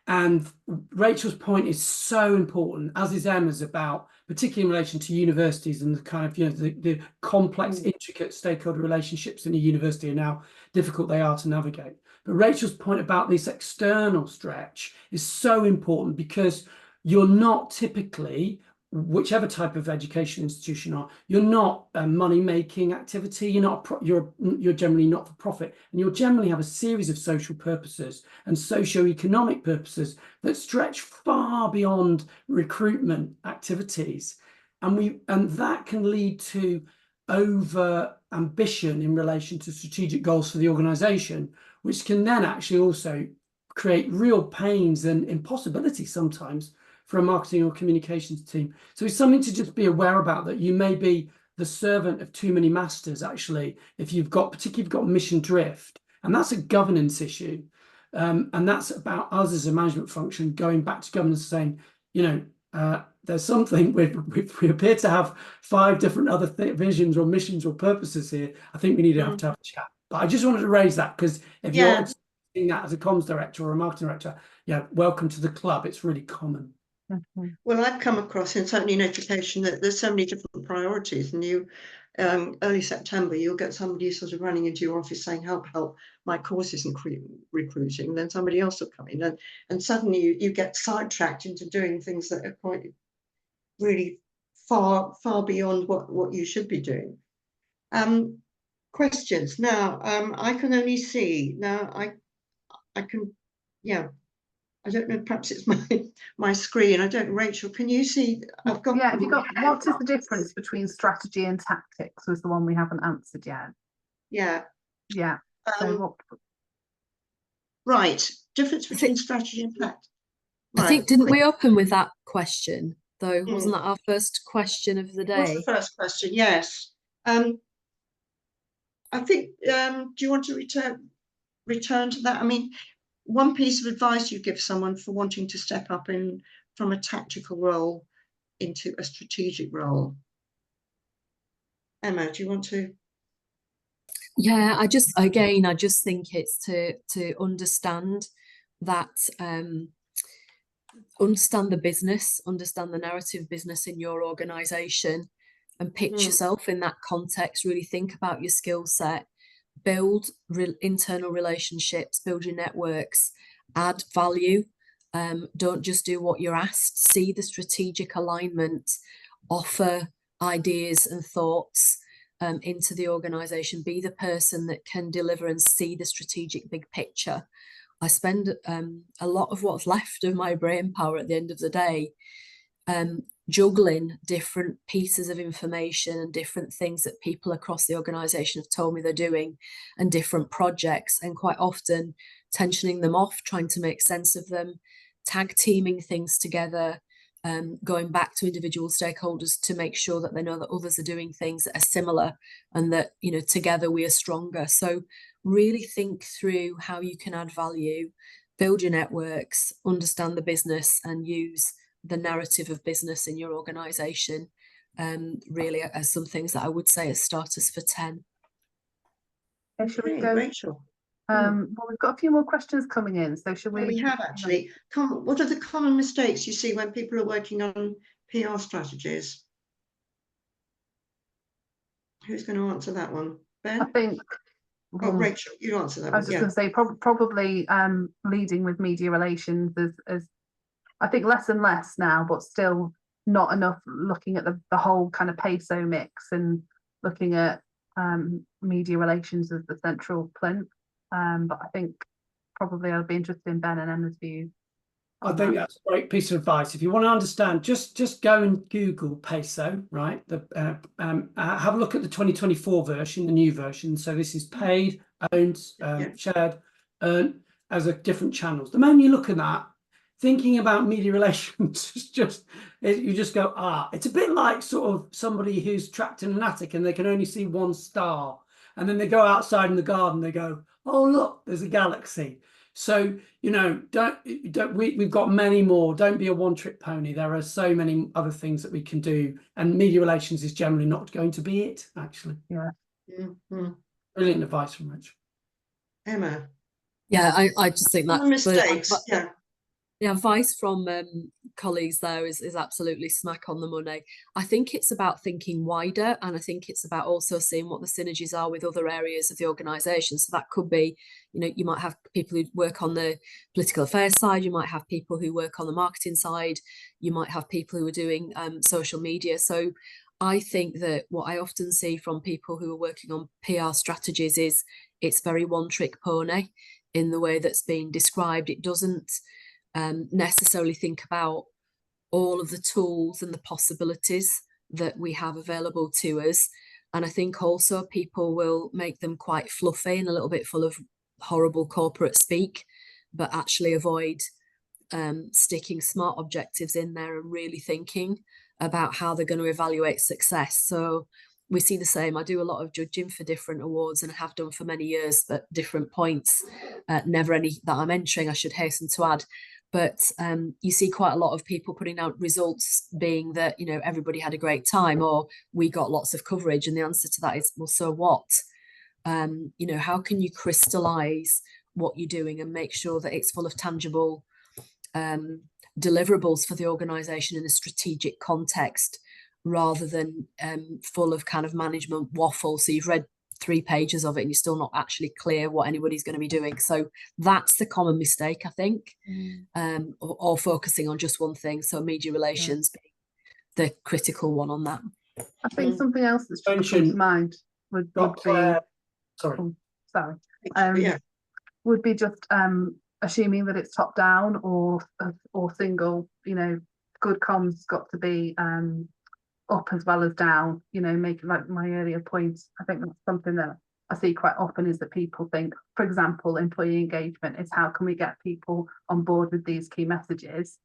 And Rachel's point is so important, as is Emma's, about particularly in relation to universities and the kind of, you know, the complex, intricate stakeholder relationships in a university and how difficult they are to navigate. But Rachel's point about this external stretch is so important, because you're not typically, whichever type of education institution are, you're not a money-making activity. You're not. You're generally not for profit, and you'll generally have a series of social purposes and socio-economic purposes that stretch far beyond recruitment activities, and that can lead to over ambition in relation to strategic goals for the organisation, which can then actually also create real pains and impossibility sometimes for a marketing or communications team. So it's something to just be aware about, that you may be the servant of too many masters, actually, if you've got, particularly if you've got mission drift, and that's a governance issue. And that's about us as a management function going back to governance, saying, you know, there's something we appear to have 5 different other visions or missions or purposes here. I think we need to have a chat. But I just wanted to raise that, because if you're seeing that as a comms director or a marketing director, yeah, welcome to the club. It's really common. Well, I've come across, and certainly in education, that there's so many different priorities, and you early September you'll get somebody sort of running into your office saying, help, my course isn't recruiting, and then somebody else will come in, and suddenly you get sidetracked into doing things that are quite really far beyond what you should be doing. Questions now. I can only see now. I can, yeah. I don't know, perhaps it's my screen. I don't, Rachel, can you see? I've got. Yeah, have you got, what is the difference between strategy and tactics was the one we haven't answered yet. Yeah. Yeah. So what? Right, difference between strategy and tactics. I think, didn't we open with that question though? Wasn't that our first question of the day? What's the first question? Yes. I think, do you want to return to that? I mean, one piece of advice you give someone for wanting to step up from a tactical role into a strategic role. Emma, do you want to? Yeah, I just think it's to understand that, understand the business, understand the narrative business in your organisation, and pitch yourself in that context. Really think about your skill set. Build internal relationships, build your networks, add value. Don't just do what you're asked. See the strategic alignment, offer ideas and thoughts into the organisation. Be the person that can deliver and see the strategic big picture. I spend a lot of what's left of my brain power at the end of the day juggling different pieces of information and different things that people across the organisation have told me they're doing, and different projects, and quite often tensioning them off, trying to make sense of them, tag teaming things together, going back to individual stakeholders to make sure that they know that others are doing things that are similar, and that, you know, together we are stronger. So really think through how you can add value, build your networks, understand the business, and use the narrative of business in your organisation, really as some things that I would say as starters for 10. Okay, shall we Hey, go? Rachel. Well, we've got a few more questions coming in, so shall Well, we? we have actually. What are the common mistakes you see when people are working on PR strategies? Who's going to answer that one? I Ben? think. Oh, Rachel, you answer that I was one. just going to say probably leading with media relations as I think less and less now, but still not enough looking at the whole kind of peso mix and looking at media relations as the central plinth. But I think probably I'd be interested in Ben and Emma's views. I think that's a great piece of advice. If you want to understand, just go and Google peso, right? Have a look at the 2024 version, the new version. So this is paid, owned, shared, earned as a different channels. The moment you look at that, thinking about media relations you just go, it's a bit like sort of somebody who's trapped in an attic and they can only see one star, and then they go outside in the garden, they go, oh look, there's a galaxy. So, you know, we've got many more. Don't be a one-trick pony. There are so many other things that we can do, and media relations is generally not going to be it, actually. Yeah. Mm-hmm. Brilliant advice from Rich. Emma. Yeah, I just think that mistakes. the advice from colleagues there is absolutely smack on the money. I think it's about thinking wider, and I think it's about also seeing what the synergies are with other areas of the organisation. So that could be, you know, you might have people who work on the political affairs side, you might have people who work on the marketing side, you might have people who are doing social media. So I think that what I often see from people who are working on PR strategies is it's very one-trick pony in the way that's being described. It doesn't necessarily think about all of the tools and the possibilities that we have available to us. And I think also people will make them quite fluffy and a little bit full of horrible corporate speak, but actually avoid sticking smart objectives in there and really thinking about how they're going to evaluate success. So we see the same. I do a lot of judging for different awards and have done for many years at different points, never any that I'm entering, I should hasten to add. But you see quite a lot of people putting out results being that, you know, everybody had a great time or we got lots of coverage. And the answer to that is, well, so what? You know, how can you crystallize what you're doing and make sure that it's full of tangible deliverables for the organization in a strategic context, rather than full of kind of management waffle. So you've read 3 pages of it and you're still not actually clear what anybody's going to be doing. So that's the common mistake, I think, or focusing on just one thing. So media relations being the critical one on that. I think something else that's just come to mind would be would be just assuming that it's top down or single. You know, good comms got to be up as well as down, you know, making like my earlier points. I think that's something that I see quite often, is that people think, for example, employee engagement is how can we get people on board with these key messages,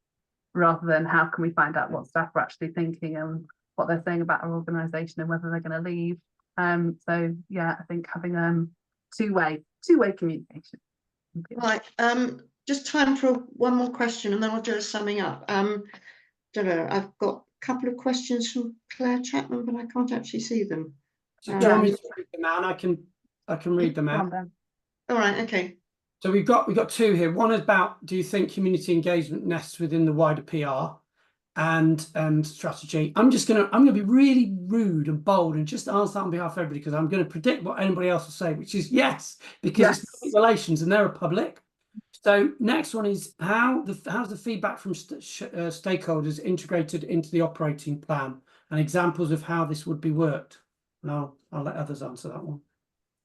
rather than how can we find out what staff are actually thinking and what they're saying about our organisation and whether they're going to leave. So yeah, I think having two-way communication. Right, just time for one more question and then I'll do a summing up. Don't know, I've got couple of questions from Claire Chapman, but I can't actually see them. So do you want me to read them out? I can read them out. All right, okay. So we've got 2 here. One is about, do you think community engagement nests within the wider PR and strategy? I'm gonna be really rude and bold and just answer that on behalf of everybody, because I'm going to predict what anybody else will say, which is yes, because it's public relations and they're a public. So next one is how's the feedback from stakeholders integrated into the operating plan, and examples of how this would be worked. And I'll let others answer that one.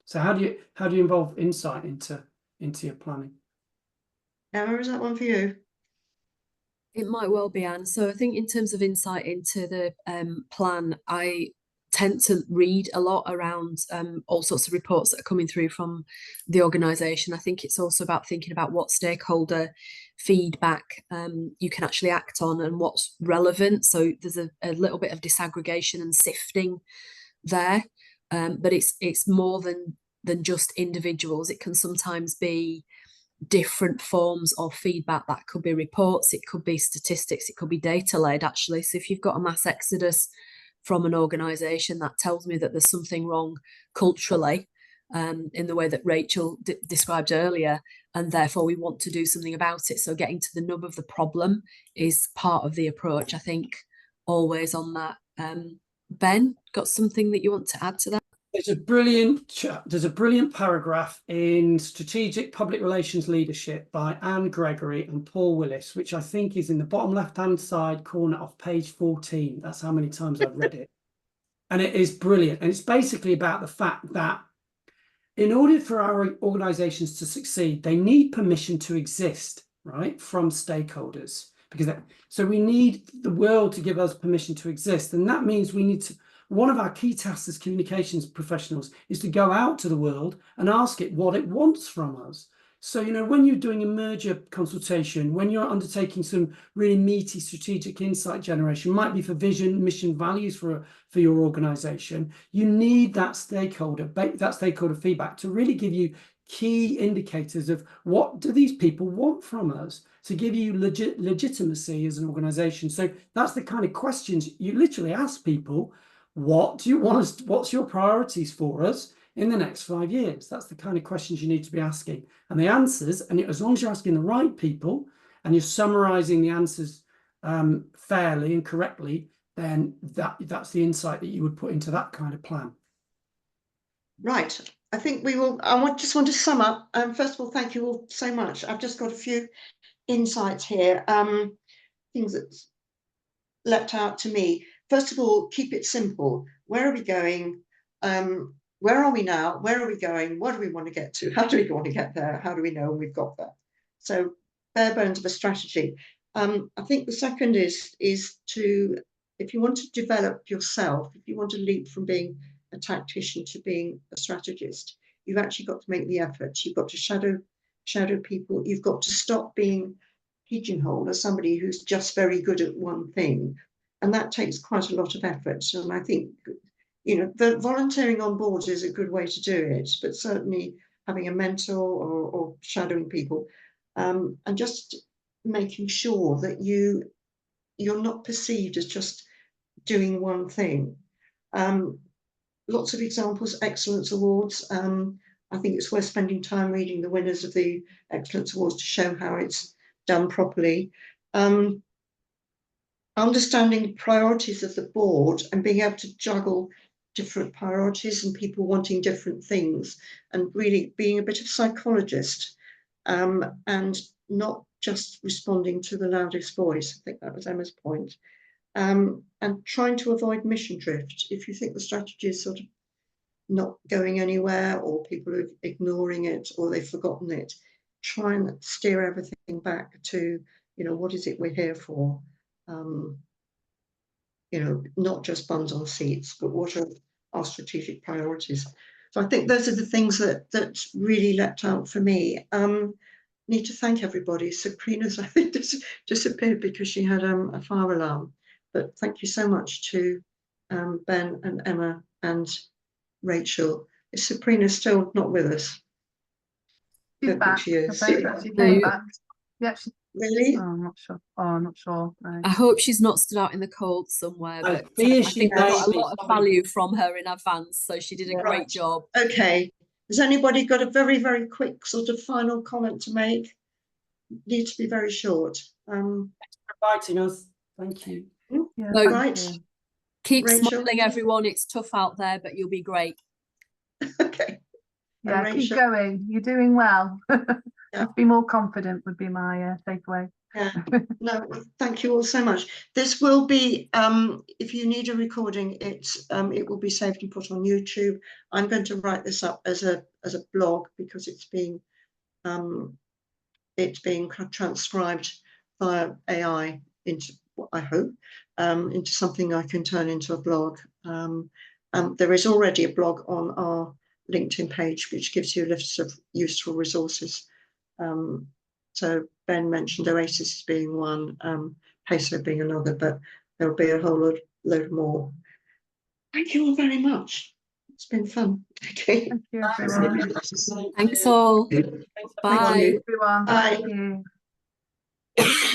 So how do you involve insight into your planning? Emma, is that one for you? It might well be, Anne. So I think in terms of insight into the plan, I tend to read a lot around all sorts of reports that are coming through from the organisation. I think it's also about thinking about what stakeholder feedback you can actually act on and what's relevant. So there's a little bit of disaggregation and sifting there, but it's more than just individuals. It can sometimes be different forms of feedback. That could be reports, it could be statistics, it could be data led actually. So if you've got a mass exodus from an organisation, that tells me that there's something wrong culturally, in the way that Rachel described earlier, and therefore we want to do something about it. So getting to the nub of the problem is part of the approach, I think, always on that. Ben, got something that you want to add to that? There's a brilliant paragraph in Strategic Public Relations Leadership by Anne Gregory and Paul Willis, which I think is in the bottom left-hand side corner of page 14. That's how many times I've read it. And it is brilliant. And it's basically about the fact that in order for our organizations to succeed, they need permission to exist, right, from stakeholders. So we need the world to give us permission to exist. And that means we need to, one of our key tasks as communications professionals is to go out to the world and ask it what it wants from us. So, you know, when you're doing a merger consultation, when you're undertaking some really meaty strategic insight generation, might be for vision, mission, values for your organization, you need that stakeholder feedback to really give you key indicators of what do these people want from us, to give you legitimacy as an organization. So that's the kind of questions you literally ask people. What do you want us, what's your priorities for us in the next 5 years? That's the kind of questions you need to be asking. And the answers, and as long as you're asking the right people and you're summarizing the answers fairly and correctly, then that's the insight that you would put into that kind of plan. Right. I think we will, just want to sum up. First of all, thank you all so much. I've just got a few insights here, things that leapt out to me. First of all, keep it simple. Where are we going? Where are we now? Where are we going? What do we want to get to? How do we want to get there? How do we know we've got there? So bare bones of a strategy. I think the second is to, if you want to develop yourself, if you want to leap from being a tactician to being a strategist, you've actually got to make the effort. You've got to shadow people. You've got to stop being pigeonholed as somebody who's just very good at one thing. And that takes quite a lot of effort. And I think, you know, the volunteering on boards is a good way to do it, but certainly having a mentor or shadowing people, and just making sure that you're not perceived as just doing one thing. Lots of examples, Excellence Awards. I think it's worth spending time reading the winners of the Excellence Awards to show how it's done properly. Understanding the priorities of the board and being able to juggle different priorities and people wanting different things, and really being a bit of a psychologist, and not just responding to the loudest voice. I think that was Emma's point. And trying to avoid mission drift. If you think the strategy is sort of not going anywhere, or people are ignoring it, or they've forgotten it, try and steer everything back to, you know, what is it we're here for? You know, not just bums on seats, but what are our strategic priorities? So I think those are the things that really leapt out for me. Need to thank everybody. Sabrina's, I think, disappeared because she had a fire alarm. But thank you so much to Ben and Emma and Rachel. Is Sabrina still not with us? She's back. She is. She came back. Yeah, Really? oh, I'm not sure. Oh, I'm not sure. No. I hope she's not stood out in the cold somewhere, but I she think I got a may lot of value from her in advance, so she did a great job. Okay. Has anybody got a very, very quick sort of final comment to make? Need to be very short. Thanks for inviting us. Thank you. Yeah, No, Right. Keep Rachel? smiling, everyone. It's tough out there, but you'll be great. Okay. Yeah, And keep Rachel? going. You're doing well. Yeah. Just be more confident would be my takeaway. Yeah. No, thank you all so much. This will be, if you need a recording, it will be saved and put on YouTube. I'm going to write this up as a blog because it's being transcribed via AI into what I hope into something I can turn into a blog. There is already a blog on our LinkedIn page which gives you lists of useful resources. So Ben mentioned Oasis as being one, Peso being another, but there'll be a whole load more. Thank you all very much. It's been fun. Okay. Thank you, everyone. Thanks all. Thank Bye. you. Everyone. Bye. Thank you.